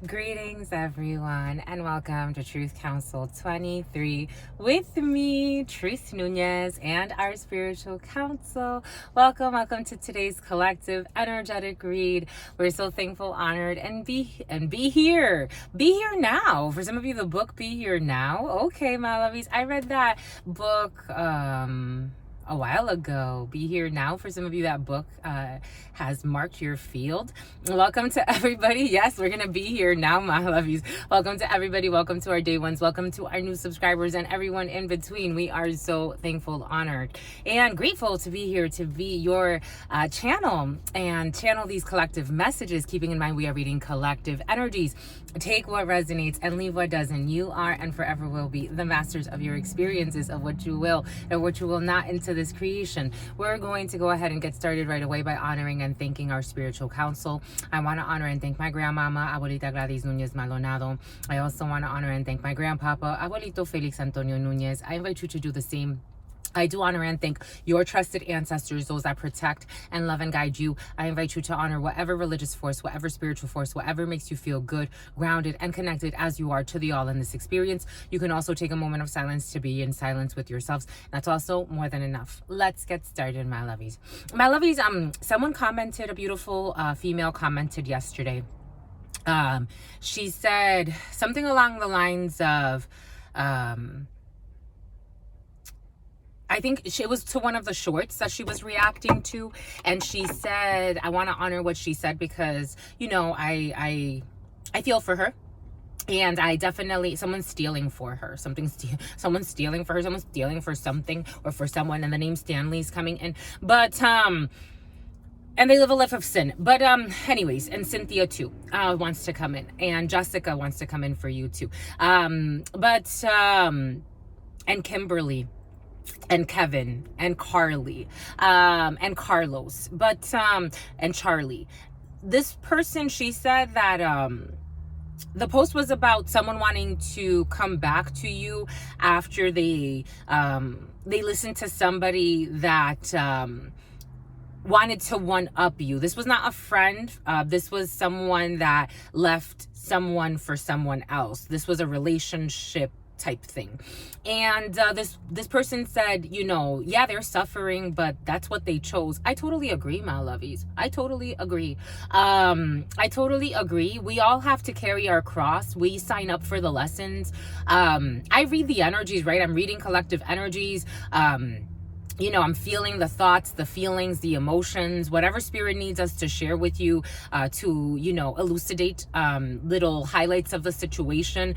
Greetings, everyone, and welcome to Truth Council 23 with me, Tris Nunez, and our spiritual council. Welcome to today's collective energetic read. We're so thankful, honored, and be here. Be here now. For some of you, the book Be Here Now. Okay, my lovies, I read that book a while ago. Be Here Now. For some of you, that book has marked your field. Welcome to everybody. Yes, we're gonna be here now, my lovies. Welcome to everybody. Welcome to our day ones. Welcome to our new subscribers and everyone in between. We are so thankful, honored, and grateful to be here to be your channel and channel these collective messages, keeping in mind we are reading collective energies. Take what resonates and leave what doesn't. You are and forever will be the masters of your experiences, of what you will and what you will not into this creation. We're going to go ahead and get started right away by honoring and thanking our spiritual council. I want to honor and thank my grandmama, Abuelita Gladys Nunez Maldonado. I also want to honor and thank my grandpapa, Abuelito Felix Antonio Nunez. I invite you to do the same. I do honor and thank your trusted ancestors, those that protect and love and guide you. I invite you to honor whatever religious force, whatever spiritual force, whatever makes you feel good, grounded, and connected as you are to the all in this experience. You can also take a moment of silence to be in silence with yourselves. That's also more than enough. Let's get started, my lovies. My lovies, someone commented, a beautiful female commented yesterday. She said something along the lines of, I think it was to one of the shorts that she was reacting to, and she said, I want to honor what she said because, you know, I feel for her. And I definitely, someone's stealing for her. Someone's stealing for her. Someone's stealing for something or for someone, and the name Stanley's coming in. But, and they live a life of sin. But anyways, and Cynthia too wants to come in. And Jessica wants to come in for you too. And Kimberly. And Kevin and Carly and Carlos, but and Charlie. This person, she said that the post was about someone wanting to come back to you after they listened to somebody that wanted to one up you. This was not a friend. This was someone that left someone for someone else. This was a relationship type thing. And this person said, you know, yeah, they're suffering, but that's what they chose. I totally agree, my lovies. I totally agree. We all have to carry our cross. We sign up for the lessons. I read the energies, right? I'm reading collective energies. You know, I'm feeling the thoughts, the feelings, the emotions, whatever spirit needs us to share with you to, you know, elucidate little highlights of the situation,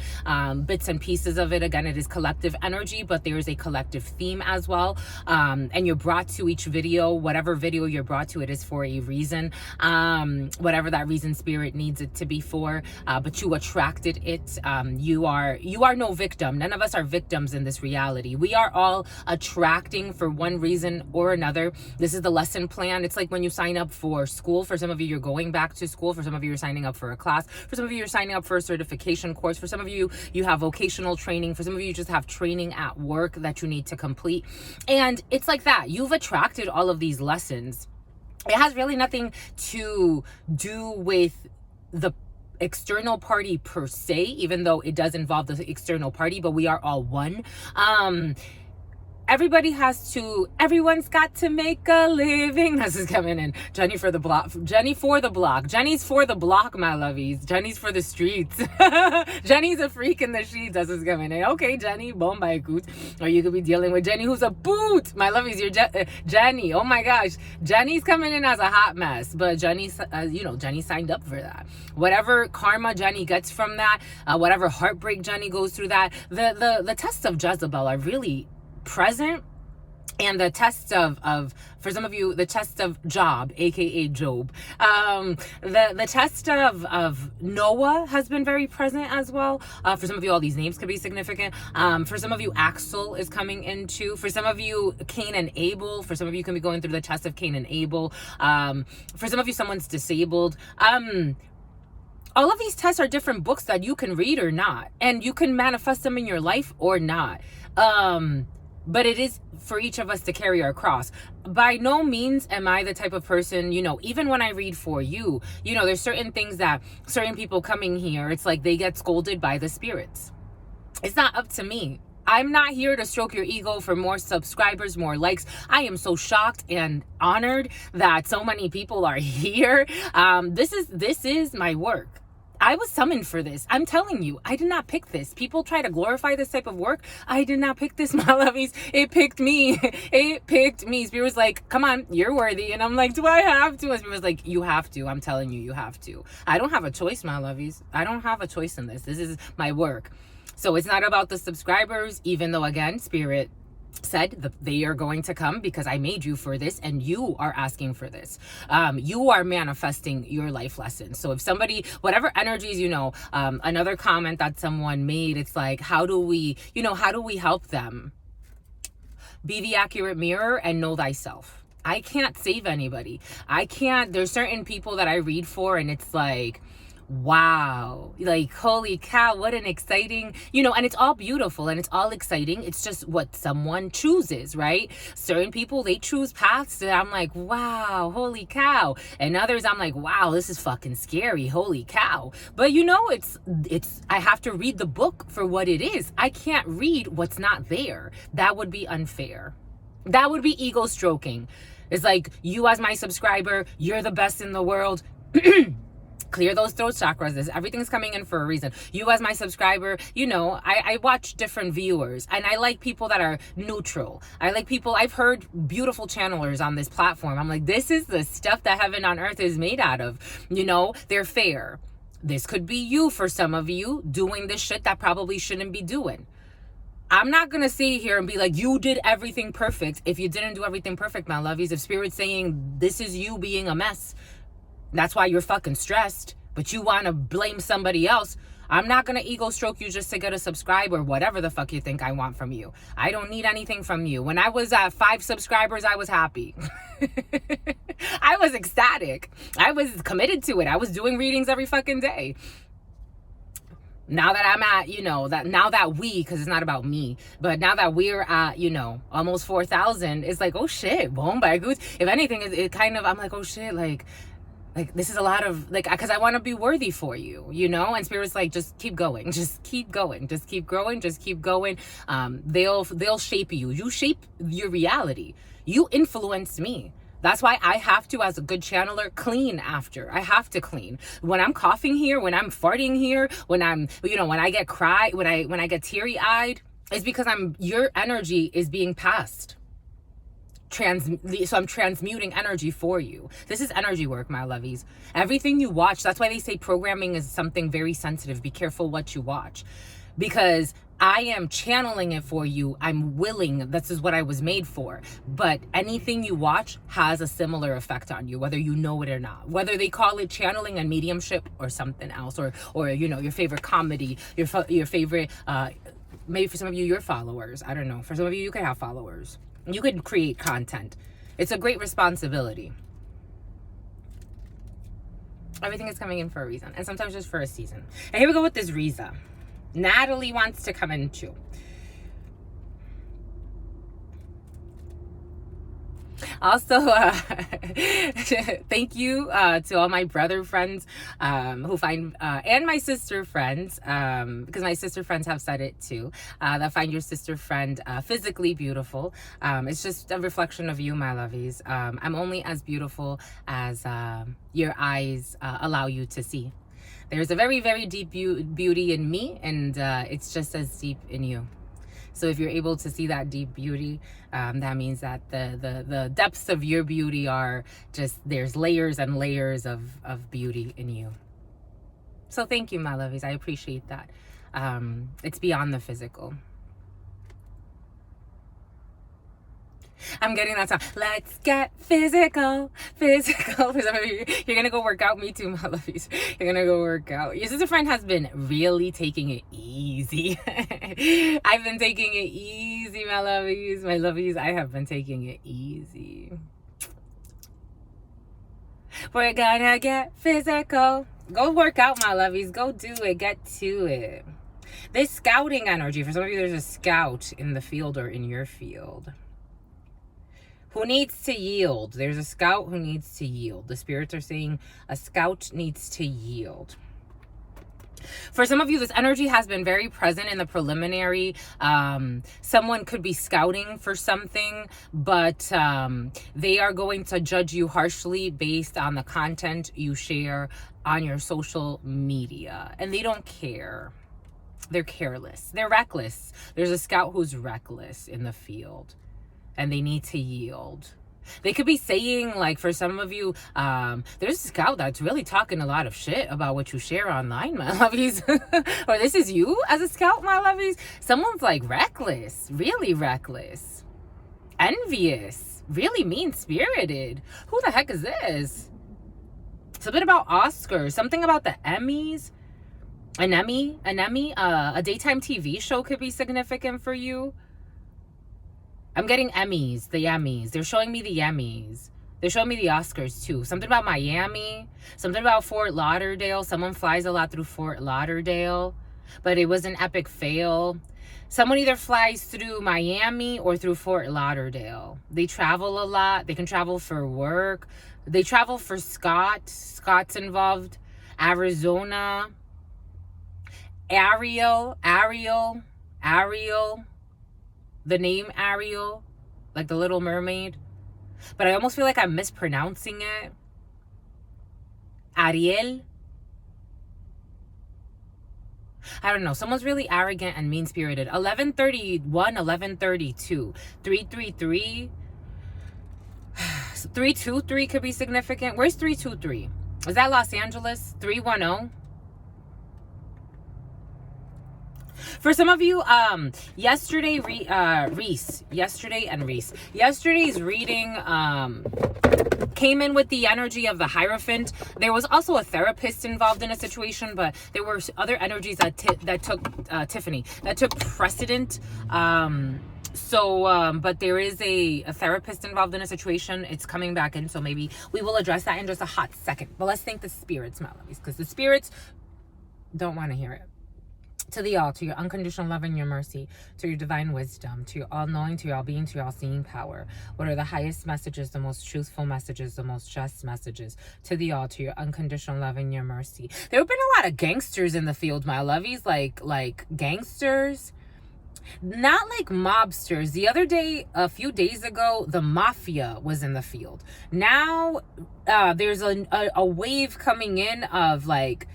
bits and pieces of it. Again, it is collective energy, but there is a collective theme as well. And you're brought to each video, whatever video you're brought to, it is for a reason, whatever that reason spirit needs it to be for, but you attracted it. You are no victim. None of us are victims in this reality. We are all attracting for one reason or another. This is the lesson plan. It's like when you sign up for school. For some of you, you're going back to school. For some of you, you're signing up for a class. For some of you, you're signing up for a certification course. For some of you, you have vocational training. For some of you, you just have training at work that you need to complete. And it's like that. You've attracted all of these lessons. It has really nothing to do with the external party per se, even though it does involve the external party, but we are all one. Everyone's got to make a living. This is coming in. Jenny for the block. Jenny's for the block, my lovies. Jenny's for the streets. Jenny's a freak in the sheets. This is coming in. Okay, Jenny, bombay coot. Or you could be dealing with Jenny, who's a boot. My lovies, you're Jenny. Oh my gosh. Jenny's coming in as a hot mess. But Jenny's, Jenny signed up for that. Whatever karma Jenny gets from that, whatever heartbreak Jenny goes through that, the tests of Jezebel are really present. And the test of for some of you, the test of Job, aka Job, the test of Noah has been very present as well. For some of you, all these names could be significant. For some of you, Axel is coming into. For some of you, Cain and Abel. For some of you, can be going through the test of Cain and Abel. For some of you, someone's disabled. All of these tests are different books that you can read or not, and you can manifest them in your life or not. but it is for each of us to carry our cross. By no means am I the type of person, even when I read for you, there's certain things that certain people coming here, it's like they get scolded by the spirits. It's not up to me. I'm not here to stroke your ego for more subscribers, more likes. I am so shocked and honored that so many people are here. This is my work. I was summoned for this. I'm telling you, I did not pick this. People try to glorify this type of work. I did not pick this, my lovies. It picked me. It picked me. Spirit was like, come on, you're worthy. And I'm like, do I have to? And Spirit was like, you have to. I'm telling you, you have to. I don't have a choice, my lovies. I don't have a choice in this. This is my work. So it's not about the subscribers, even though, again, Spirit said that they are going to come because I made you for this and you are asking for this. You are manifesting your life lessons. So if somebody, whatever energies, another comment that someone made, it's like, how do we help them? Be the accurate mirror and know thyself. I can't save anybody. There's certain people that I read for and it's like, wow, like, holy cow, what an exciting, and it's all beautiful and it's all exciting. It's just what someone chooses, right? Certain people, they choose paths that I'm like, wow, holy cow. And others, I'm like, wow, this is fucking scary, holy cow. But I have to read the book for what it is. I can't read what's not there. That would be unfair. That would be ego stroking. It's like, you as my subscriber, you're the best in the world. Clear those throat chakras. Everything's coming in for a reason. You as my subscriber, I watch different viewers and I like people that are neutral. I like people, I've heard beautiful channelers on this platform. I'm like, this is the stuff that heaven on earth is made out of. They're fair. This could be you for some of you doing this shit that probably shouldn't be doing. I'm not going to sit here and be like, you did everything perfect. If you didn't do everything perfect, my lovies, if Spirit's saying this is you being a mess, that's why you're fucking stressed, but you want to blame somebody else. I'm not going to ego stroke you just to get a subscribe or whatever the fuck you think I want from you. I don't need anything from you. When I was at 5 subscribers, I was happy. I was ecstatic. I was committed to it. I was doing readings every fucking day. Now that I'm at, because it's not about me, but now that we're at, almost 4,000, it's like, oh shit, boom, by goose. If anything, I'm like, oh shit, like this is a lot of, because I want to be worthy for you, and Spirit's like, just keep going, just keep going, just keep growing, just keep going. They'll shape you. You shape your reality. You influence me. That's why I have to, as a good channeler, clean after. I have to clean. When I'm coughing here, when I'm farting here, when I'm, when I get when I get teary-eyed, it's because your energy is being passed. So I'm transmuting energy for you. This is energy work, my lovies. Everything you watch, that's why they say programming is something very sensitive. Be careful what you watch, because I am channeling it for you. I'm willing. This is what I was made for. But anything you watch has a similar effect on you, whether you know it or not. Whether they call it channeling and mediumship or something else, or your favorite comedy, your favorite, maybe for some of you, your followers. I don't know. For some of you, you could have followers. You could create content. It's a great responsibility. Everything is coming in for a reason, and sometimes just for a season. And here we go with this Riza. Natalie wants to come in too. Also, thank you to all my brother friends who find, and my sister friends, because my sister friends have said it too, that find your sister friend physically beautiful. It's just a reflection of you, my lovies. I'm only as beautiful as your eyes allow you to see. There's a very, very deep beauty in me, and it's just as deep in you. So if you're able to see that deep beauty, that means that the depths of your beauty are just, there's layers and layers of beauty in you. So thank you, my lovies. I appreciate that. It's beyond the physical. I'm getting that song. Let's get physical. For some of you, you're gonna go work out. Me too, my lovies. You're gonna go work out. Your sister friend has been really taking it easy. I've been taking it easy, my lovies. My lovies, I have been taking it easy. We're gonna get physical. Go work out, my lovies. Go do it. Get to it. This scouting energy, for some of you, there's a scout in the field or in your field who needs to yield. There's a scout who needs to yield. The spirits are saying a scout needs to yield. For some of you, this energy has been very present in the preliminary. Someone could be scouting for something, but they are going to judge you harshly based on the content you share on your social media. And they don't care. They're careless. They're reckless. There's a scout who's reckless in the field, and they need to yield. They could be saying, like, for some of you, there's a scout that's really talking a lot of shit about what you share online, my lovies. Or this is you as a scout, my lovies. Someone's like reckless, really reckless, envious, really mean-spirited. Who the heck is this? Something about Oscars, something about the Emmys. An Emmy, a daytime TV show could be significant for you. I'm getting Emmys, the Emmys. They're showing me the Emmys. They're showing me the Oscars too. Something about Miami, something about Fort Lauderdale. Someone flies a lot through Fort Lauderdale, but it was an epic fail. Someone either flies through Miami or through Fort Lauderdale. They travel a lot. They can travel for work. They travel for Scott's involved. Arizona. Ariel, the name Ariel, like the Little Mermaid, but I almost feel like I'm mispronouncing it. Ariel. I don't know. Someone's really arrogant and mean-spirited. 1131, 1132, 333, 323 could be significant. Where's 323? Is that Los Angeles? 310? For some of you, yesterday's reading came in with the energy of the Hierophant. There was also a therapist involved in a situation, but there were other energies that took precedent. But there is a therapist involved in a situation. It's coming back in, so maybe we will address that in just a hot second. But let's thank the spirits, my lovies, because the spirits don't want to hear it. To the all, to your unconditional love and your mercy, to your divine wisdom, to your all-knowing, to your all-being, to your all-seeing power. What are the highest messages, the most truthful messages, the most just messages? To the all, to your unconditional love and your mercy. There have been a lot of gangsters in the field, my lovies, like gangsters. Not like mobsters. The other day, a few days ago, the mafia was in the field. Now, there's a wave coming in of like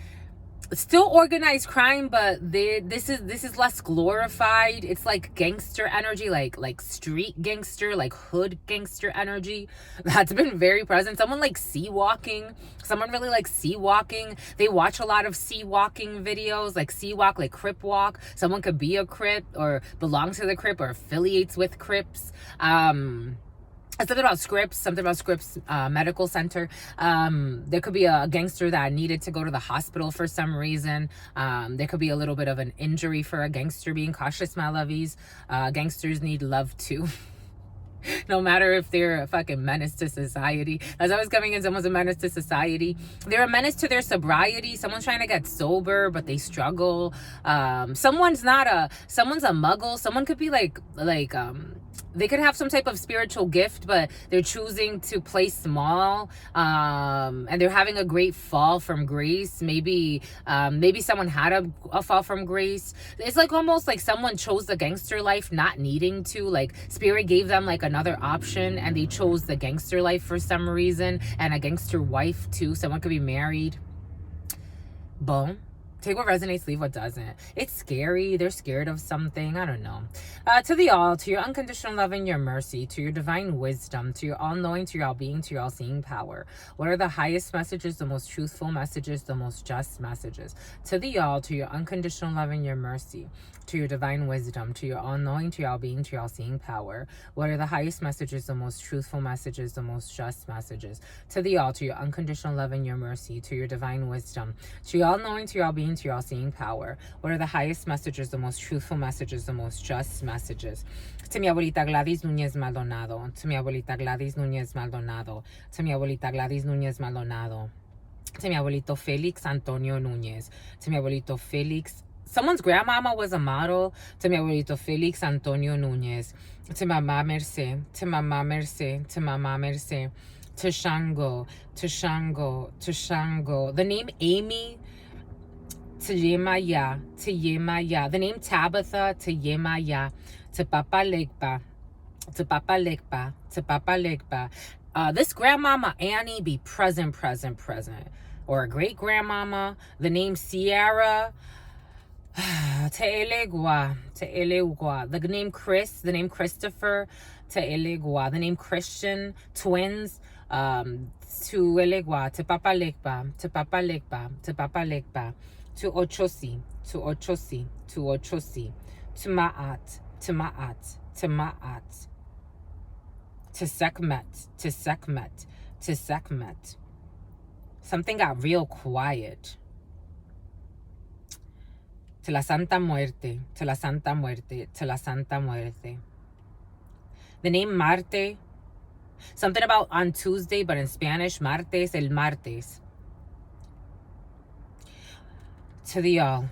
still organized crime, but this is less glorified. It's like gangster energy, like street gangster, like hood gangster energy. That's been very present. Someone like sea walking. Someone really likes sea walking. They watch a lot of sea walking videos, like sea walk, like Crip walk. Someone could be a Crip or belong to the Crip or affiliates with Crips. Something about Scripps Medical Center. There could be a gangster that needed to go to the hospital for some reason. There could be a little bit of an injury for a gangster. Being cautious, my lovies. Gangsters need love too. No matter if they're a fucking menace to society. As I was coming in, someone's a menace to society. They're a menace to their sobriety. Someone's trying to get sober, but they struggle. Someone's a muggle. Someone could be like they could have some type of spiritual gift, but they're choosing to play small, and they're having a great fall from grace. Maybe someone had a fall from grace. It's like almost like someone chose the gangster life not needing to. Like spirit gave them like another option, and they chose the gangster life for some reason, and a gangster wife too. Someone could be married. Boom. Take what resonates, leave what doesn't. It's scary. They're scared of something. I don't know. To the all, to your unconditional love and your mercy, to your divine wisdom, to your all-knowing, to your all-being, to your all-seeing power. What are the highest messages, the most truthful messages, the most just messages? To the all, to your unconditional love and your mercy, to your divine wisdom, to your all-knowing, to your all-being, to your all-seeing power. What are the highest messages, the most truthful messages, the most just messages? To the all, to your unconditional love and your mercy, to your divine wisdom, to your all-knowing, to your all-being, to your all-seeing power. What are the highest messages, the most truthful messages, the most just messages? To mi abuelita Gladys Núñez Maldonado, to mi abuelita Gladys Núñez Maldonado, to mi abuelita Gladys Núñez Maldonado, to mi abuelito Félix Antonio Núñez, to mi abuelito Félix someone's grandmama was a model. To mi abuelito Felix Antonio Nunez. To Mama Merce. To Mama Merce. To Mama Merce. To Shango. To Shango. To Shango. The name Amy. To Yemaya. To Yemaya. The name Tabitha. To Yemaya. To Papa Legba. To Papa Legba. To Papa Legba. This grandmama Annie be present. Or a great grandmama. The name Sierra. Te'elegua. The name Chris. The name Christopher. Te'elegua. The name Christian. Twins. Tuelegua. To Papa Legba. To Papa Legba. To Papa Legba. To Ochosi. To Ochosi. To Ochosi. To Ma'at. To Ma'at. To Ma'at. To Sekhmet. To Sekhmet. To Sekhmet. Something got real quiet. To la Santa Muerte. To la Santa Muerte. To la Santa Muerte. The name Marte. Something about on Tuesday, but in Spanish, martes, el martes. To the all.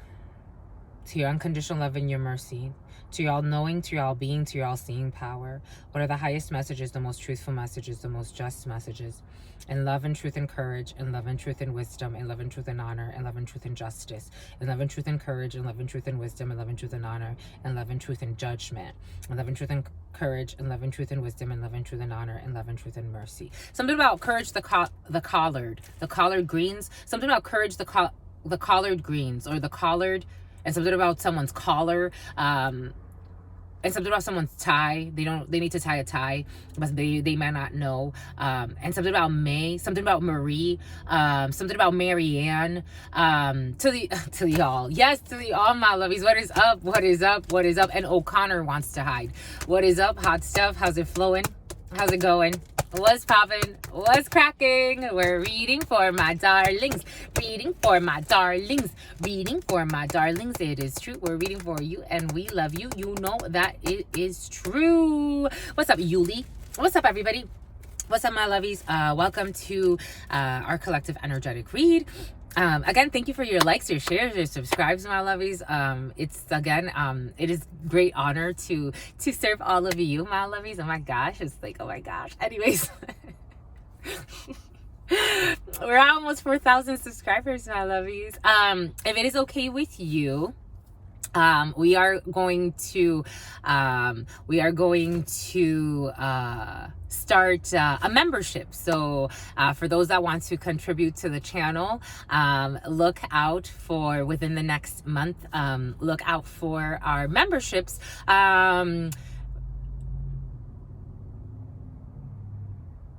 To your unconditional love and your mercy. To your all knowing, to your all being, to your all seeing power. What are the highest messages, the most truthful messages, the most just messages? In love and truth and courage, in love and truth and wisdom, in love and truth and honor, in love and truth and justice, in love and truth and courage, in love and truth and wisdom, in love and truth and honor, in love and truth and judgment, in love and truth and courage, in love and truth and wisdom, in love and truth and honor, in love and truth and mercy. Something about courage, the collard greens. Something about courage, the collard greens, or the collard, and something about someone's collar, and something about someone's tie. They need to tie a tie, but they might not know. And something about May, something about Marie, something about Marianne. To the all. Yes, to the all, my lovies. What is up? What is up? What is up? And O'Connor wants to hide. What is up? Hot stuff. How's it flowing? How's it going? What's popping? What's cracking? We're reading for my darlings. Reading for my darlings. Reading for my darlings. It is true. We're reading for you and we love you. You know that it is true. What's up, Yuli? What's up, everybody? What's up, my lovies? Welcome to our collective energetic read. Again, thank you for your likes, your shares, your subscribes, my lovies. It is great honor to serve all of you, my lovies. Oh my gosh, it's like, oh my gosh. Anyways, we're almost 4,000 subscribers, my lovies. If it is okay with you, we are going to start a membership. So for those that want to contribute to the channel, look out for within the next month. Look out for our memberships.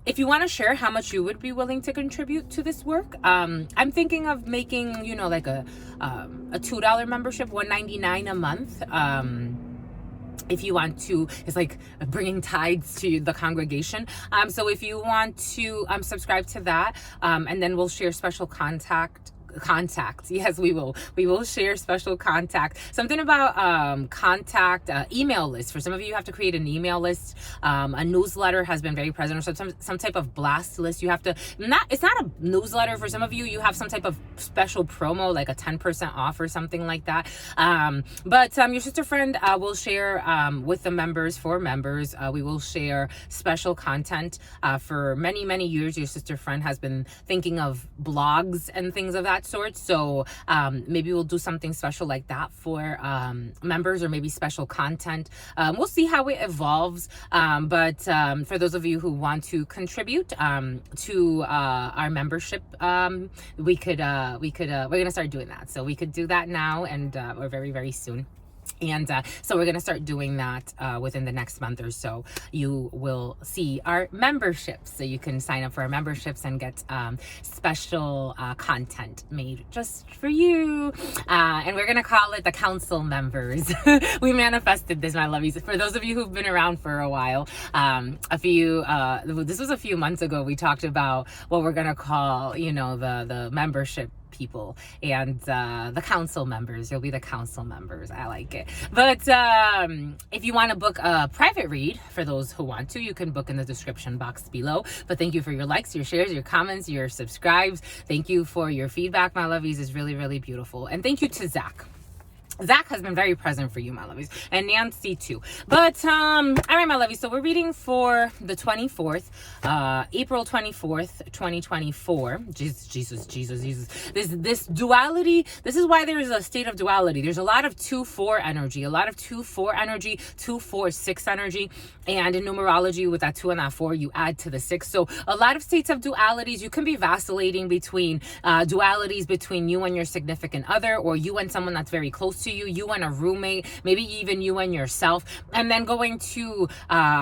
If you want to share how much you would be willing to contribute to this work, I'm thinking of making, like a $2 membership, $1.99 a month. If you want to, it's like bringing tithes to the congregation. So if you want to subscribe to that, and then we'll share special contact. Yes, we will share special contact. Something about contact email list. For some of you have to create an email list. A newsletter has been very present, or some type of blast list. You have to it's not a newsletter. For some of you, you have some type of special promo, like a 10% off or something like that. But your sister friend will share with the members. For members, we will share special content. For many years, your sister friend has been thinking of blogs and things of that sort. So maybe we'll do something special like that for members, or maybe special content. We'll see how it evolves. But for those of you who want to contribute to our membership, we're gonna start doing that. So we could do that now, and or very soon. And so we're going to start doing that within the next month or so. You will see our memberships. So you can sign up for our memberships and get special content made just for you. And we're going to call it the council members. We manifested this, my lovies. For those of you who've been around for a while, this was a few months ago, we talked about what we're going to call, the membership people, and the council members. You'll be the council members. I like it. But if you want to book a private read, for those who want to, you can book in the description box below. But thank you for your likes, your shares, your comments, your subscribes. Thank you for your feedback, my lovies. Is really beautiful. And thank you to Zach. Zach has been very present for you, my lovies, and Nancy too. But all right, my lovies. So we're reading for the 24th, April 24th, 2024. Jesus. This duality. This is why there is a state of duality. There's a lot of 2-4 energy, 2-4 energy, 2-4-6 energy, and in numerology with that 2 and that 4, you add to the 6. So a lot of states of dualities. You can be vacillating between dualities between you and your significant other, or you and someone that's very close to you and a roommate, maybe even you and yourself, and then going to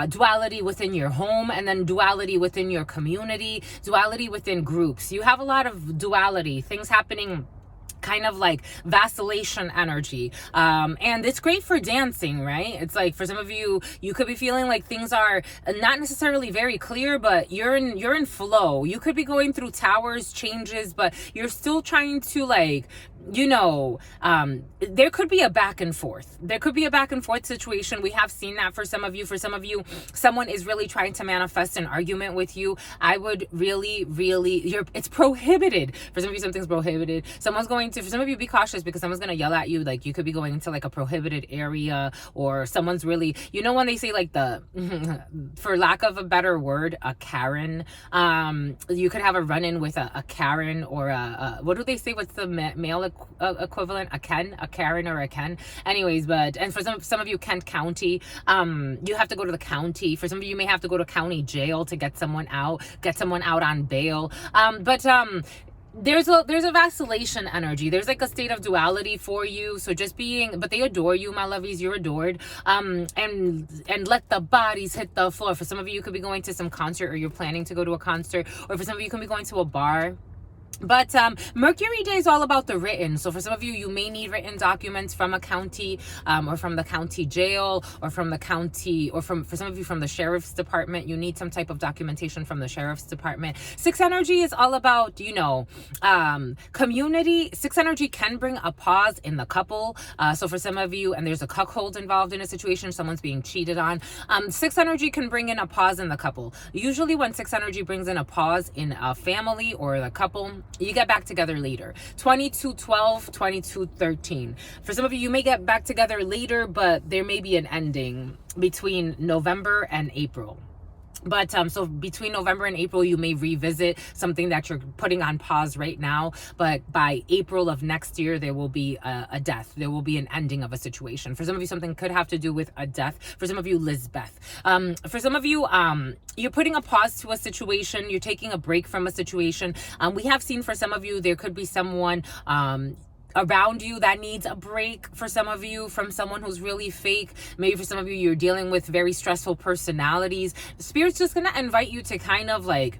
duality within your home, and then duality within your community, duality within groups. You have a lot of duality, things happening, kind of like vacillation energy, and it's great for dancing, right? It's like for some of you, you could be feeling like things are not necessarily very clear, but you're in flow. You could be going through towers, changes, but you're still trying to, like, you know, there could be a back and forth. There could be a back and forth situation. We have seen that for some of you. For some of you, someone is really trying to manifest an argument with you. I would really, it's prohibited. For some of you, something's prohibited. For some of you, be cautious, because someone's going to yell at you. Like, you could be going into like a prohibited area, or someone's really, you know, when they say like for lack of a better word, a Karen, you could have a run-in with a Karen, or what do they say? What's the male equivalent? A Karen or a Ken. Anyways, and for some of you, Kent County, you have to go to the county. For some of you, may have to go to county jail to get someone out on bail. There's a vacillation energy. There's like a state of duality for you. So but they adore you, my lovies. You're adored. And let the bodies hit the floor. For some of you, you could be going to some concert, or you're planning to go to a concert, or for some of you, you could be going to a bar. But Mercury Day is all about the written. So for some of you, you may need written documents from a county, or from the county jail, or from the county, or for some of you, from the sheriff's department. You need some type of documentation from the sheriff's department. 6 energy is all about, you know, community. 6 energy can bring a pause in the couple. So for some of you, and there's a cuckold involved in a situation, someone's being cheated on. 6 energy can bring in a pause in the couple. Usually when 6 energy brings in a pause in a family or the couple, you get back together later. 22-12, 22-13. For some of you, you may get back together later, but there may be an ending between November and April. But so between November and April, you may revisit something that you're putting on pause right now. But by April of next year, there will be a death. There will be an ending of a situation. For some of you, something could have to do with a death. For some of you, Lizbeth. For some of you, you're putting a pause to a situation. You're taking a break from a situation. We have seen for some of you, there could be someone around you that needs a break. For some of you, from someone who's really fake. Maybe for some of you, you're dealing with very stressful personalities. Spirit's just gonna invite you to kind of like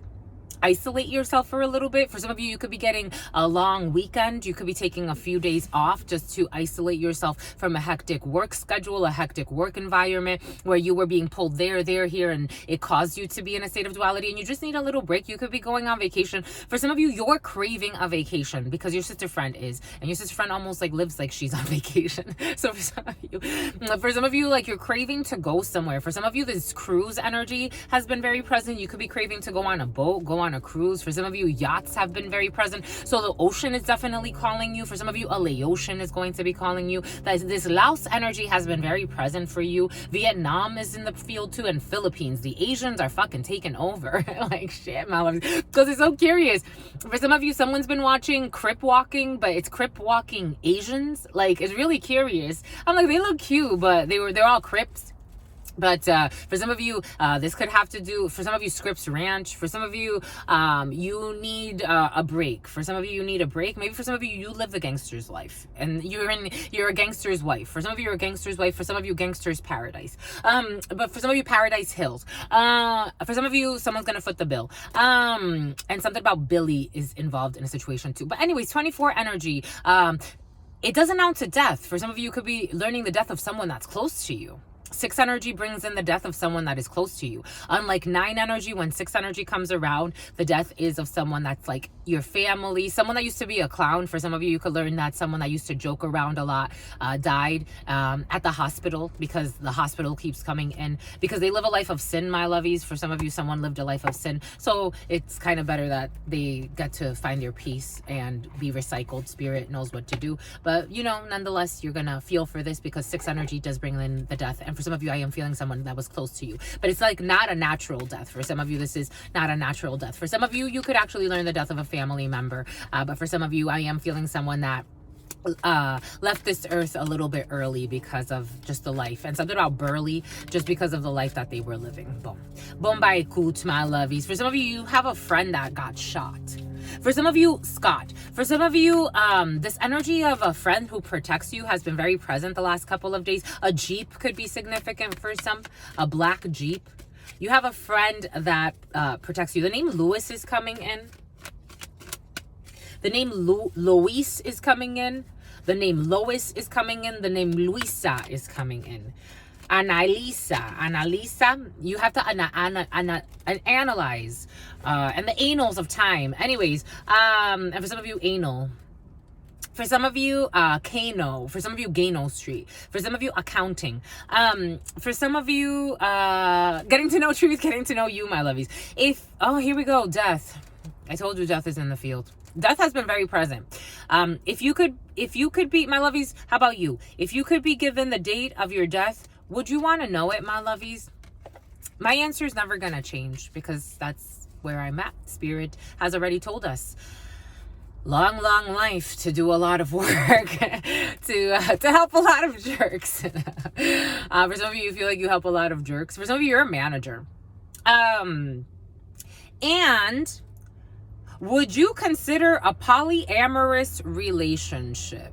isolate yourself for a little bit. For some of you, you could be getting a long weekend. You could be taking a few days off just to isolate yourself from a hectic work schedule, a hectic work environment where you were being pulled there, here, and it caused you to be in a state of duality, and you just need a little break. You could be going on vacation. For some of you, you're craving a vacation because your sister friend is, and your sister friend almost like lives like she's on vacation. So for some of you, like, you're craving to go somewhere. For some of you, this cruise energy has been very present. You could be craving to go on a boat, go on a cruise. For some of you, yachts have been very present. So the ocean is definitely calling you. For some of you, a Laotian is going to be calling you. This Laos energy has been very present for you. Vietnam is in the field too, and Philippines. The Asians are fucking taking over. Like, shit, my love. Because it's so curious. For some of you, someone's been watching Crip Walking, but it's Crip Walking Asians. Like, it's really curious. I'm like, they look cute, but they're all Crips. But for some of you, this could have to do, for some of you, Scripps Ranch. For some of you, you need a break. For some of you need a break. Maybe for some of you, you live the gangster's life, and you're a gangster's wife. For some of you, you're a gangster's wife. For some of you, gangster's paradise. But for some of you, Paradise Hills. For some of you, someone's gonna foot the bill. And something about Billy is involved in a situation too. But anyways, 24 energy. It does announce a death. For some of you, you could be learning the death of someone that's close to you. 6 energy brings in the death of someone that is close to you. Unlike 9 energy, when 6 energy comes around, the death is of someone that's like your family, someone that used to be a clown. For some of you, you could learn that someone that used to joke around a lot died at the hospital, because the hospital keeps coming in, because they live a life of sin, my lovies. For some of you, someone lived a life of sin. So it's kind of better that they get to find their peace and be recycled. Spirit knows what to do. But, you know, nonetheless, you're going to feel for this, because 6 energy does bring in the death. And for some of you, I am feeling someone that was close to you. But it's like not a natural death. For some of you, this is not a natural death. For some of you, you could actually learn the death of a family member. But for some of you, I am feeling someone that left this earth a little bit early because of just the life, and something about burly, just because of the life that they were living. Boom. Boom by Coot, my lovies. For some of you, you have a friend that got shot. For some of you, Scott. For some of you, this energy of a friend who protects you has been very present the last couple of days. A Jeep could be significant for some. A black Jeep. You have a friend that protects you. The name Lewis is coming in. The name Luis is coming in. The name Lois is coming in. The name Luisa is coming in. Analisa, you have to analyze, and the annals of time. Anyways, and for some of you, anal. For some of you, Kano. For some of you, Gano Street. For some of you, accounting. For some of you, getting to know truth, getting to know you, my lovies. Oh, here we go, death. I told you death is in the field. Death has been very present. If you could be, my lovies, how about you? If you could be given the date of your death, would you want to know it, my lovies? My answer is never going to change, because that's where I'm at. Spirit has already told us. Long life to do a lot of work, to help a lot of jerks. For some of you, you feel like you help a lot of jerks. For some of you, you're a manager. And would you consider a polyamorous relationship?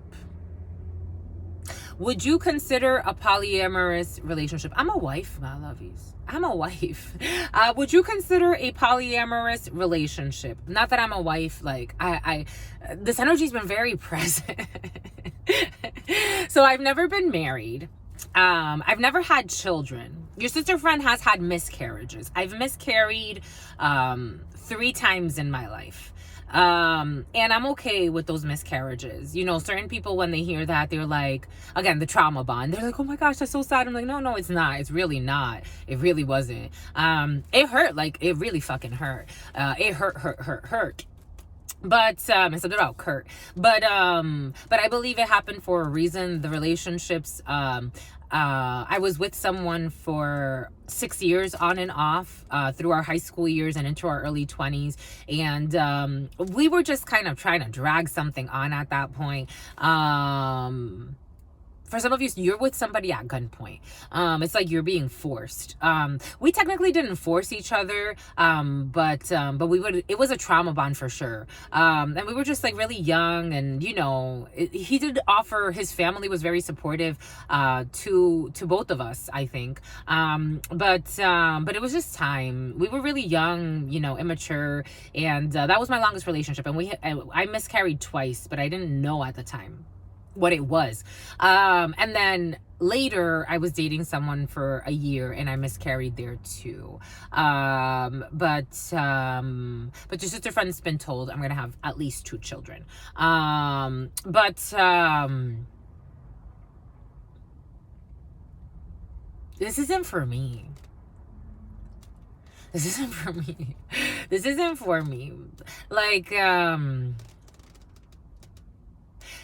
Would you consider a polyamorous relationship? I'm a wife, my lovies. I'm a wife. Would you consider a polyamorous relationship? Not that I'm a wife. Like, this energy's been very present. So I've never been married. I've never had children. Your sister friend has had miscarriages. I've miscarried 3 times in my life. And I'm okay with those miscarriages. You know, certain people, when they hear that, they're like, again, the trauma bond. They're like, oh my gosh, that's so sad. I'm like, no, it's not. It's really not. It really wasn't. It hurt. Like, it really fucking hurt. It hurt. But it's something about Kurt. But I believe it happened for a reason. The relationships, I was with someone for 6 years on and off, through our high school years and into our early 20s. And we were just kind of trying to drag something on at that point. For some of you, you're with somebody at gunpoint. It's like you're being forced. We technically didn't force each other, but it was a trauma bond for sure. And we were just like really young, and you know, he did offer, his family was very supportive to both of us, I think. But it was just time. We were really young, you know, immature, and that was my longest relationship. And I miscarried twice, but I didn't know at the time what it was. And then later I was dating someone for a year and I miscarried there too. But your sister friend's been told I'm gonna have at least 2 children. This isn't for me. This isn't for me. This isn't for me. Like,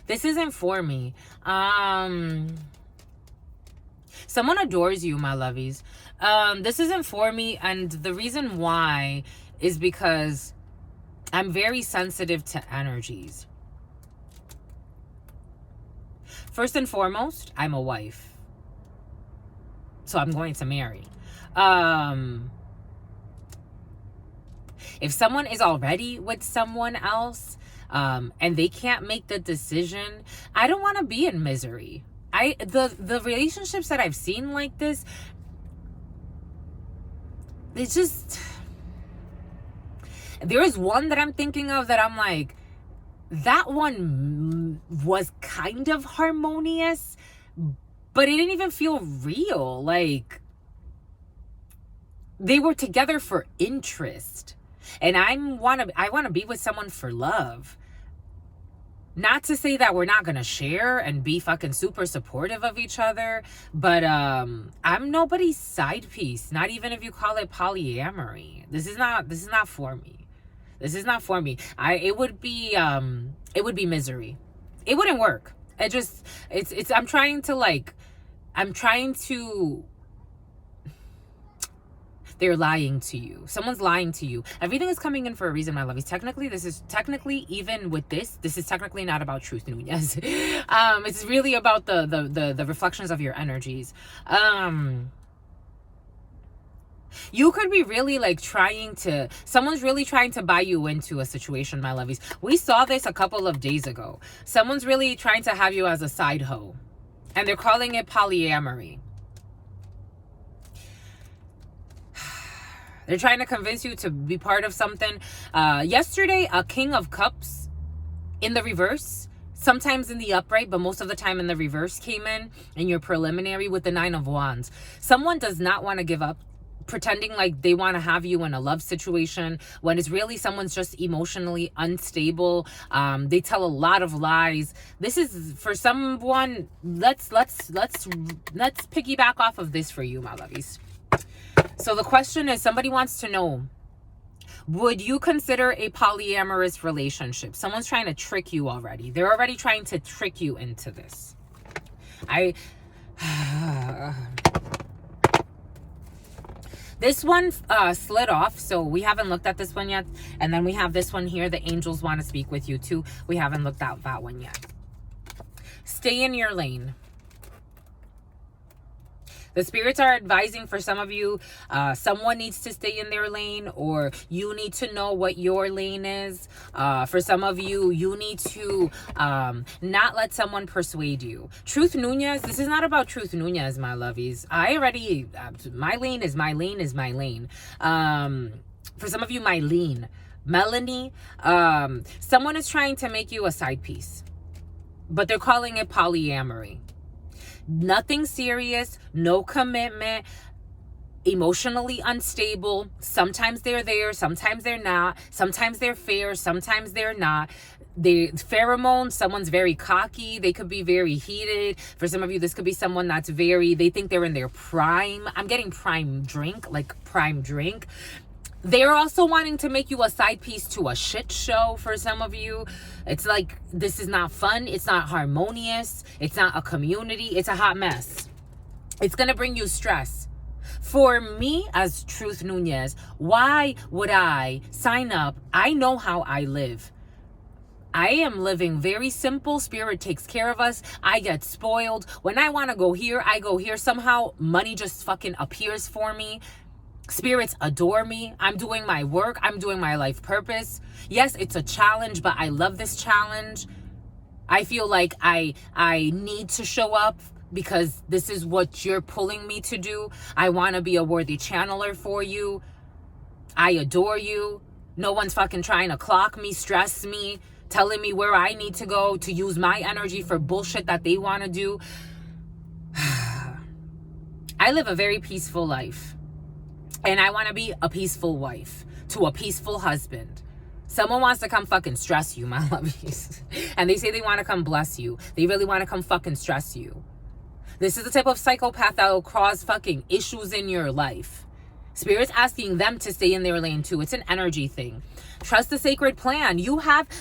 this isn't for me. Someone adores you, my lovies. This isn't for me, and the reason why is because I'm very sensitive to energies. First and foremost, I'm a wife. So I'm going to marry. If someone is already with someone else, and they can't make the decision, I don't want to be in misery. The relationships that I've seen like this, it's just, there is one that I'm thinking of that I'm like, that one was kind of harmonious, but it didn't even feel real. Like, they were together for interest. And I want to be with someone for love. Not to say that we're not going to share and be fucking super supportive of each other, but I'm nobody's side piece, not even if you call it polyamory. This is not for me. This is not for me. It would be misery. It wouldn't work. I'm trying to they're lying to you. Someone's lying to you. Everything is coming in for a reason, my lovies. Even with this is technically not about Truth Nunez. It's really about the reflections of your energies. You could be really like someone's really trying to buy you into a situation, my lovies. We saw this a couple of days ago. Someone's really trying to have you as a side hoe, and they're calling it polyamory. They're trying to convince you to be part of something. Yesterday, a King of Cups in the reverse, sometimes in the upright, but most of the time in the reverse, came in your preliminary with the 9 of Wands. Someone does not want to give up, pretending like they want to have you in a love situation when it's really someone's just emotionally unstable. They tell a lot of lies. This is for someone. Let's piggyback off of this for you, my lovies. So the question is, somebody wants to know, would you consider a polyamorous relationship? Someone's trying to trick you already. They're already trying to trick you into this. This one slid off, so we haven't looked at this one yet. And then we have this one here. The angels want to speak with you too. We haven't looked at that one yet. Stay in your lane. The spirits are advising for some of you, someone needs to stay in their lane, or you need to know what your lane is. For some of you, you need to not let someone persuade you. Truth Nunez, this is not about Truth Nunez, my lovies. My lane is my lane is my lane. For some of you, my lane. Melanie, someone is trying to make you a side piece, but they're calling it polyamory. Nothing serious, no commitment, emotionally unstable. Sometimes they're there, sometimes they're not. Sometimes they're fair, sometimes they're not. The pheromones, someone's very cocky. They could be very heated. For some of you, this could be someone that's they think they're in their prime. I'm getting prime drink. They're also wanting to make you a side piece to a shit show for some of you. It's like, this is not fun. It's not harmonious. It's not a community. It's a hot mess. It's going to bring you stress. For me, as Truth Nunez, why would I sign up? I know how I live. I am living very simple. Spirit takes care of us. I get spoiled. When I want to go here, I go here. Somehow money just fucking appears for me. Spirits adore me. I'm doing my work. I'm doing my life purpose. Yes, it's a challenge, but I love this challenge. I feel like I need to show up because this is what you're pulling me to do. I want to be a worthy channeler for you. I adore you. No one's fucking trying to clock me, stress me, telling me where I need to go to use my energy for bullshit that they want to do. I live a very peaceful life. And I want to be a peaceful wife to a peaceful husband. Someone wants to come fucking stress you, my lovies. And they say they want to come bless you. They really want to come fucking stress you. This is the type of psychopath that will cause fucking issues in your life. Spirit's asking them to stay in their lane too. It's an energy thing. Trust the sacred plan.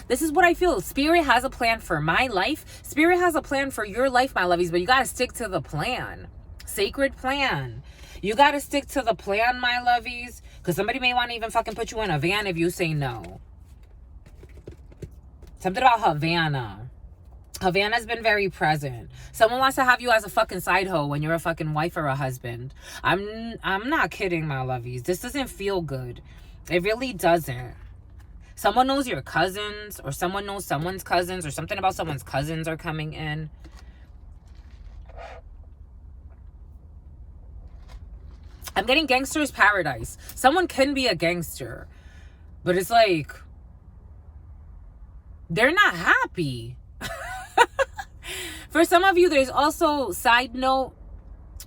This is what I feel. Spirit has a plan for my life. Spirit has a plan for your life, my lovies. But you got to stick to the plan. Sacred plan. You got to stick to the plan, my lovies, because somebody may want to even fucking put you in a van if you say no. Something about Havana. Havana's been very present. Someone wants to have you as a fucking side hoe when you're a fucking wife or a husband. I'm not kidding, my lovies. This doesn't feel good. It really doesn't. Someone knows your cousins, or someone knows someone's cousins, or something about someone's cousins are coming in. I'm getting gangster's paradise. Someone can be a gangster, but it's like, they're not happy. For some of you, there's also, side note,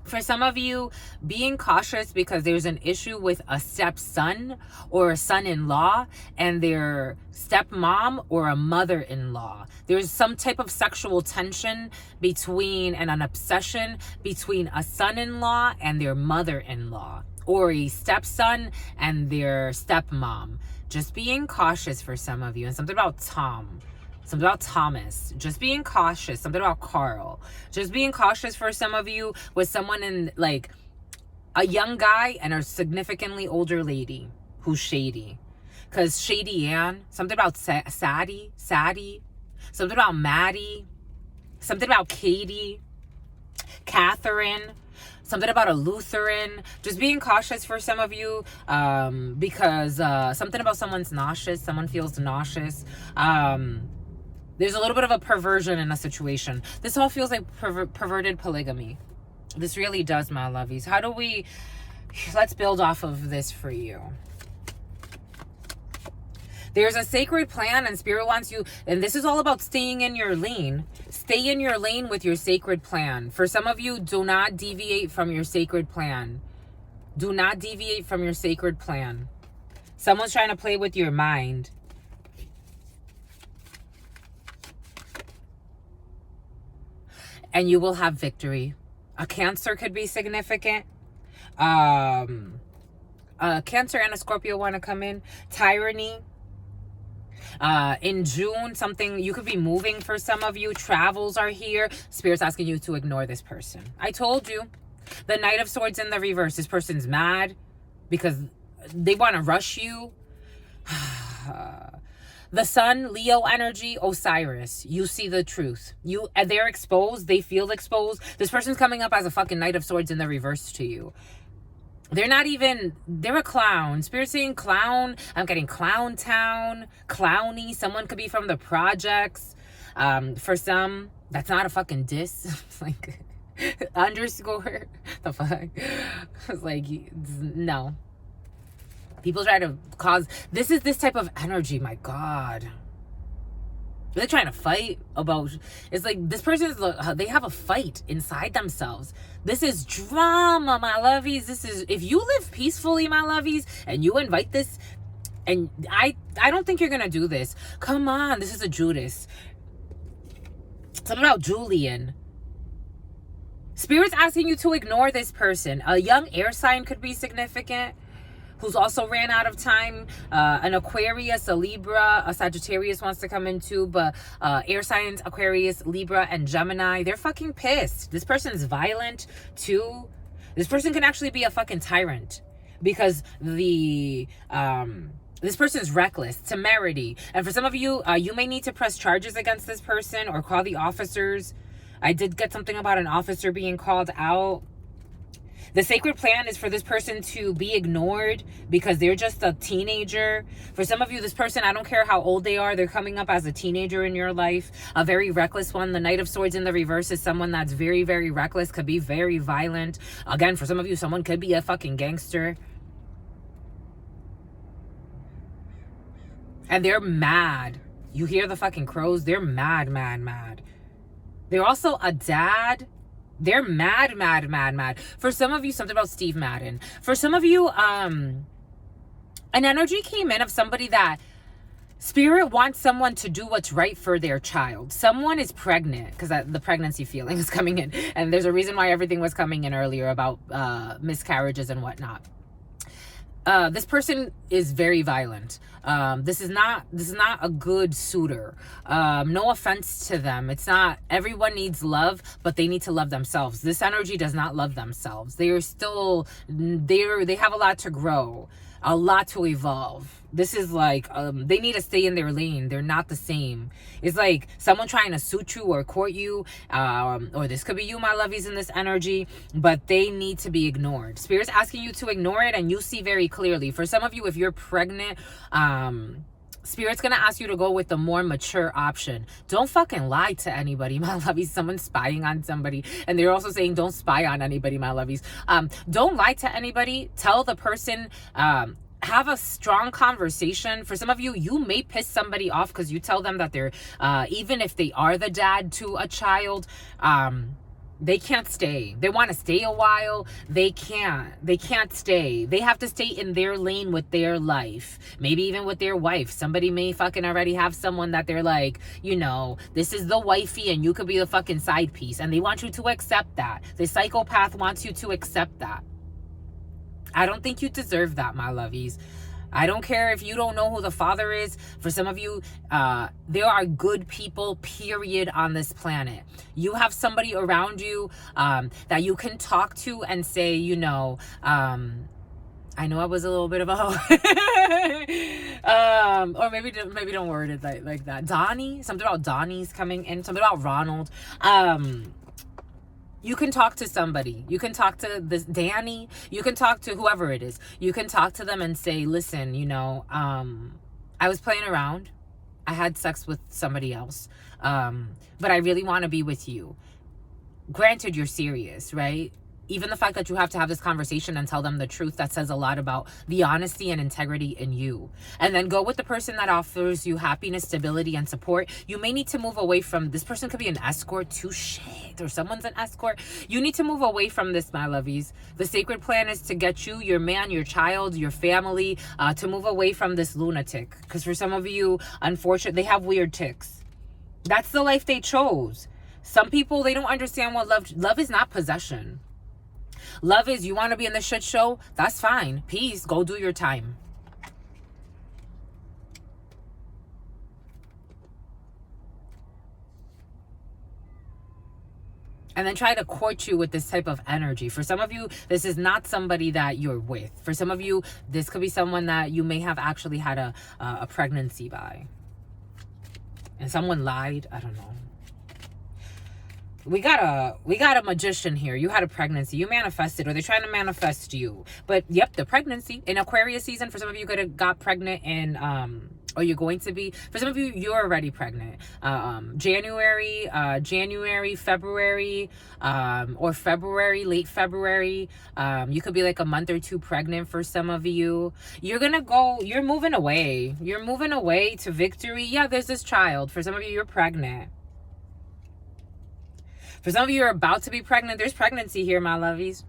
for some of you, being cautious because there's an issue with a stepson or a son-in-law and their stepmom or a mother-in-law. There's some type of sexual tension between and an obsession between a son-in-law and their mother-in-law, or a stepson and their stepmom. Just being cautious for some of you. And something about something about Thomas, just being cautious. Something about Carl, just being cautious for some of you with someone in, like, a young guy and a significantly older lady who's shady. Because Shady Ann, something about Sadie, something about Maddie, something about Katie, Catherine, something about a Lutheran. Just being cautious for some of you because something about someone's nauseous. Someone feels nauseous. There's a little bit of a perversion in a situation. This all feels like perverted polygamy. This really does, my lovies. How do we... Let's build off of this for you. There's a sacred plan and Spirit wants you... And this is all about staying in your lane. Stay in your lane with your sacred plan. For some of you, do not deviate from your sacred plan. Do not deviate from your sacred plan. Someone's trying to play with your mind. And you will have victory. A Cancer could be significant. A Cancer and a Scorpio want to come in. Tyranny. In June, something, you could be moving for some of you. Travels are here. Spirit's asking you to ignore this person. I told you. The Knight of Swords in the reverse. This person's mad because they want to rush you. The Sun, Leo energy, Osiris. You see the truth. They're exposed. They feel exposed. This person's coming up as a fucking Knight of Swords in the reverse to you. They're not even, they're a clown. Spirit saying clown. I'm getting Clown Town, Clowny. Someone could be from the projects. For some, that's not a fucking diss. Like, underscore. The fuck? It's like, no. People try to cause... This is this type of energy, my God. They're trying to fight about... It's like, this person is... They have a fight inside themselves. This is drama, my lovies. This is... If you live peacefully, my lovies, and you invite this... And I don't think you're going to do this. Come on, this is a Judas. Something about Julian. Spirit's asking you to ignore this person. A young air sign could be significant, who's also ran out of time. An Aquarius, a Libra, a Sagittarius wants to come in too, but air signs, Aquarius, Libra, and Gemini, they're fucking pissed. This person's violent too. This person can actually be a fucking tyrant because this person's reckless, temerity. And for some of you, you may need to press charges against this person or call the officers. I did get something about an officer being called out. The sacred plan is for this person to be ignored because they're just a teenager. For some of you, this person, I don't care how old they are, they're coming up as a teenager in your life. A very reckless one. The Knight of Swords in the reverse is someone that's very, very reckless, could be very violent. Again, for some of you, someone could be a fucking gangster. And they're mad. You hear the fucking crows? They're mad, mad, mad. They're also a dad. They're mad, mad, mad, mad. For some of you, something about Steve Madden. For some of you, an energy came in of somebody that Spirit wants someone to do what's right for their child. Someone is pregnant because the pregnancy feeling is coming in. And there's a reason why everything was coming in earlier about miscarriages and whatnot. This person is very violent. This is not a good suitor. No offense to them. It's not, everyone needs love, but they need to love themselves. This energy does not love themselves. They are still, they have a lot to grow, a lot to evolve. This is like, they need to stay in their lane. They're not the same. It's like someone trying to suit you or court you, or this could be you, my lovies, in this energy, but they need to be ignored. Spirit's asking you to ignore it, and you see very clearly. For some of you, if you're pregnant, Spirit's gonna ask you to go with the more mature option. Don't fucking lie to anybody, my lovies. Someone's spying on somebody, and they're also saying don't spy on anybody, my lovies. Don't lie to anybody. Tell the person, have a strong conversation. For some of you, you may piss somebody off because you tell them that they're, even if they are the dad to a child, they can't stay. They want to stay a while. They can't stay. They have to stay in their lane with their life. Maybe even with their wife. Somebody may fucking already have someone that they're like, you know, this is the wifey and you could be the fucking side piece. And they want you to accept that. The psychopath wants you to accept that. I don't think you deserve that, my lovies. I don't care if you don't know who the father is. For some of you, there are good people, period, on this planet. You have somebody around you that you can talk to and say, you know, I know I was a little bit of a hoe. Or maybe don't word it like that. Donnie, something about Donnie's coming in, something about Ronald. You can talk to somebody. You can talk to this Danny. You can talk to whoever it is. You can talk to them and say, listen, you know, I was playing around. I had sex with somebody else. But I really want to be with you. Granted, you're serious, right? Even the fact that you have to have this conversation and tell them the truth, that says a lot about the honesty and integrity in you. And then go with the person that offers you happiness, stability, and support. You may need to move away from, this person could be an escort to shit, or someone's an escort. You need to move away from this, my lovies. The sacred plan is to get you, your man, your child, your family, to move away from this lunatic. Because for some of you, unfortunately, they have weird tics. That's the life they chose. Some people, they don't understand what love is not possession. Love is, you want to be in the shit show? That's fine. Peace. Go do your time. And then try to court you with this type of energy. For some of you, this is not somebody that you're with. For some of you, this could be someone that you may have actually had a pregnancy by. And someone lied. I don't know. We got a magician here. You had a pregnancy. You manifested, or they're trying to manifest you. But yep, the pregnancy in Aquarius season. For some of you, could have got pregnant in or you're going to be. For some of you, you're already pregnant. January, February, or February, late February. You could be like a month or two pregnant for some of you. You're moving away. You're moving away to victory. Yeah, there's this child. For some of you, you're pregnant. For some of you, you're about to be pregnant. There's pregnancy here, my lovies.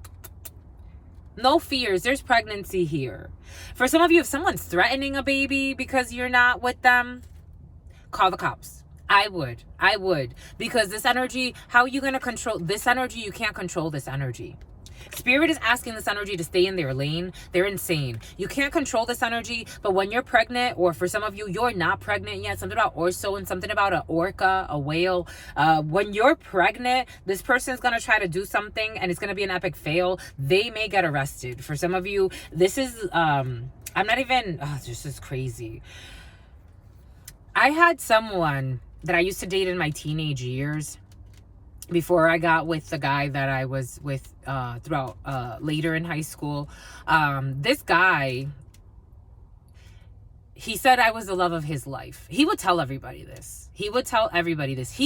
No fears. There's pregnancy here. For some of you, if someone's threatening a baby because you're not with them, call the cops. I would. Because this energy, how are you going to control this energy? You can't control this energy. Spirit is asking this energy to stay in their lane. They're insane. You can't control this energy, but when you're pregnant, or for some of you, you're not pregnant yet, something about orso and something about an orca, a whale. When you're pregnant, this person's going to try to do something and it's going to be an epic fail. They may get arrested. For some of you, this is, this is crazy. I had someone that I used to date in my teenage years, before I got with the guy that I was with throughout later in high school. This guy, he said I was the love of his life. He would tell everybody this. He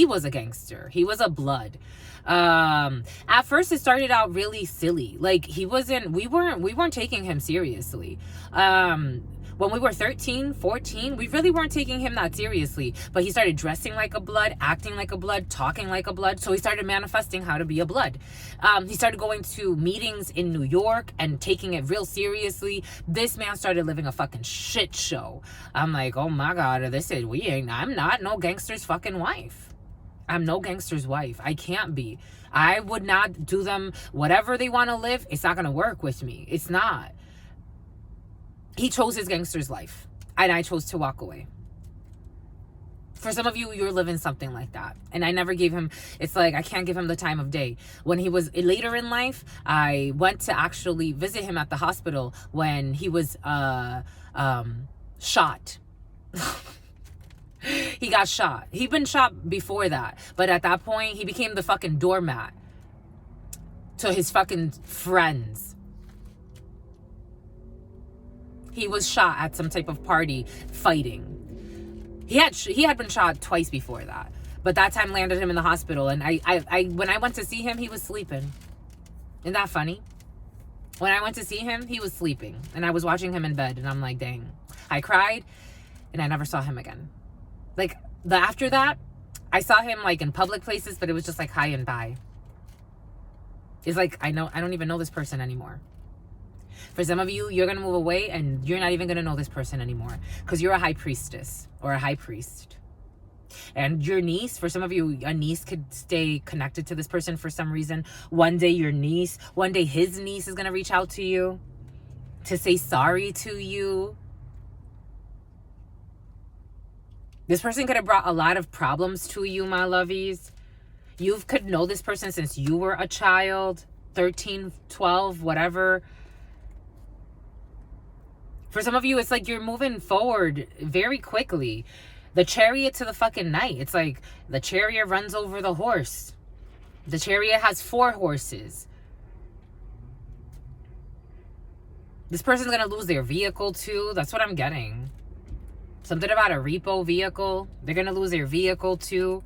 was a gangster. He was a blood. At first it started out really silly. Like we weren't taking him seriously. When we were 13, 14, we really weren't taking him that seriously. But he started dressing like a blood, acting like a blood, talking like a blood. So he started manifesting how to be a blood. He started going to meetings in New York and taking it real seriously. This man started living a fucking shit show. I'm like, oh my God, I'm not no gangster's fucking wife. I'm no gangster's wife. I can't be. I would not do them whatever they want to live. It's not going to work with me. It's not. He chose his gangster's life, and I chose to walk away. For some of you, you're living something like that. And I never gave him, it's like, I can't give him the time of day. When he was later in life, I went to actually visit him at the hospital when he was shot. He got shot. He'd been shot before that. But at that point, he became the fucking doormat to his fucking friends. He was shot at some type of party fighting. He had been shot twice before that, but that time landed him in the hospital. And I when I went to see him, he was sleeping. Isn't that funny? When I went to see him, he was sleeping. And I was watching him in bed. And I'm like, dang. I cried. And I never saw him again. Like, after that, I saw him, like, in public places. But it was just, like, hi and bye. It's like, I don't even know this person anymore. For some of you, you're going to move away. And you're not even going to know this person anymore. Because you're a high priestess. Or a high priest. And your niece, for some of you, a niece could stay connected to this person for some reason. One day his niece is going to reach out to you to say sorry to you. This person could have brought a lot of problems to you, my lovies. You could know this person since you were a child, 13, 12, whatever. For some of you, it's like you're moving forward very quickly. The chariot to the fucking knight. It's like the chariot runs over the horse. The chariot has 4 horses. This person's going to lose their vehicle too. That's what I'm getting. Something about a repo vehicle. They're going to lose their vehicle too.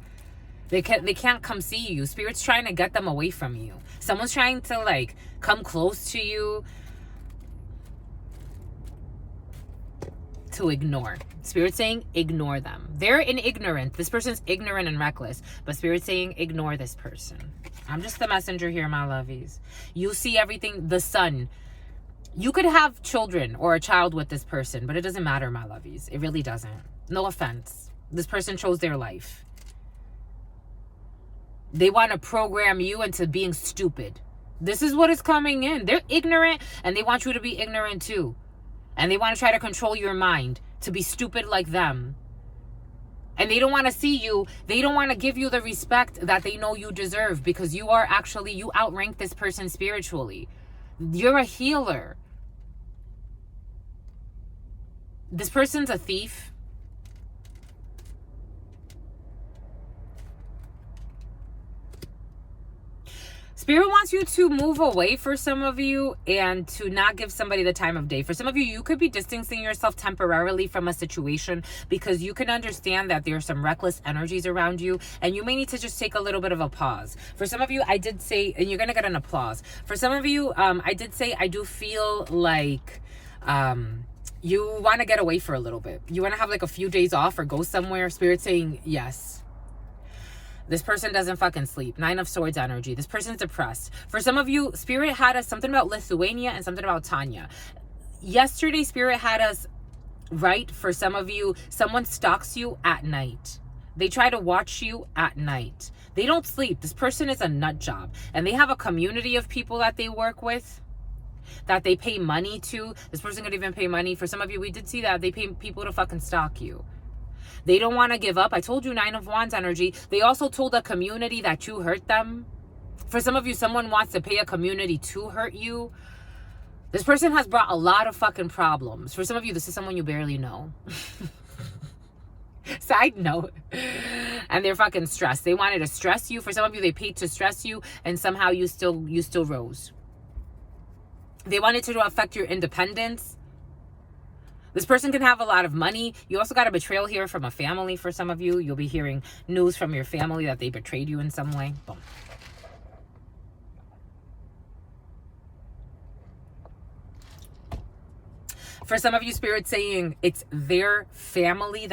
They can't come see you. Spirit's trying to get them away from you. Someone's trying to like come close to you. To ignore. Spirit's saying ignore them. They're in ignorance. This person's ignorant and reckless. But Spirit's saying ignore this person. I'm just the messenger here, my lovies. You see everything. The sun. You could have children or a child with this person. But it doesn't matter, my lovies. It really doesn't. No offense. This person chose their life. They want to program you into being stupid. This is what is coming in. They're ignorant. And they want you to be ignorant too. And they want to try to control your mind to be stupid like them. And they don't want to see you. They don't want to give you the respect that they know you deserve. Because you outrank this person spiritually. You're a healer. This person's a thief. Spirit wants you to move away for some of you and to not give somebody the time of day. For some of you, you could be distancing yourself temporarily from a situation because you can understand that there are some reckless energies around you and you may need to just take a little bit of a pause. For some of you, I did say, and you're going to get an applause. For some of you, I did say, I do feel like you want to get away for a little bit. You want to have like a few days off or go somewhere. Spirit saying yes. This person doesn't fucking sleep. 9 of Swords energy. This person's depressed. For some of you, Spirit had us something about Lithuania and something about Tanya. Yesterday, Spirit had us right. For some of you, someone stalks you at night. They try to watch you at night. They don't sleep. This person is a nut job. And they have a community of people that they work with, that they pay money to. This person could even pay money. For some of you, we did see that. They pay people to fucking stalk you. They don't want to give up. I told you 9 of Wands energy. They also told a community that you hurt them. For some of you, someone wants to pay a community to hurt you. This person has brought a lot of fucking problems. For some of you, this is someone you barely know. Side note. And they're fucking stressed. They wanted to stress you. For some of you, they paid to stress you. And somehow you still rose. They wanted to affect your independence. This person can have a lot of money. You also got a betrayal here from a family for some of you. You'll be hearing news from your family that they betrayed you in some way. Boom. For some of you, Spirit saying it's their family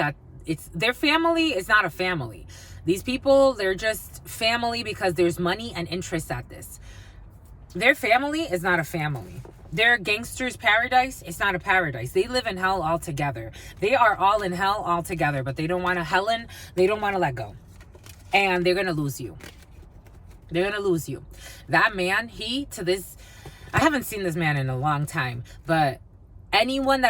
their family is not a family. These people, they're just family because there's money and interest at this. Their family is not a family. Their gangster's paradise, it's not a paradise. They live in hell altogether. They are all in hell altogether, but they don't want to Helen. They don't want to let go. And they're going to lose you. They're going to lose you. That man, I haven't seen this man in a long time, but anyone that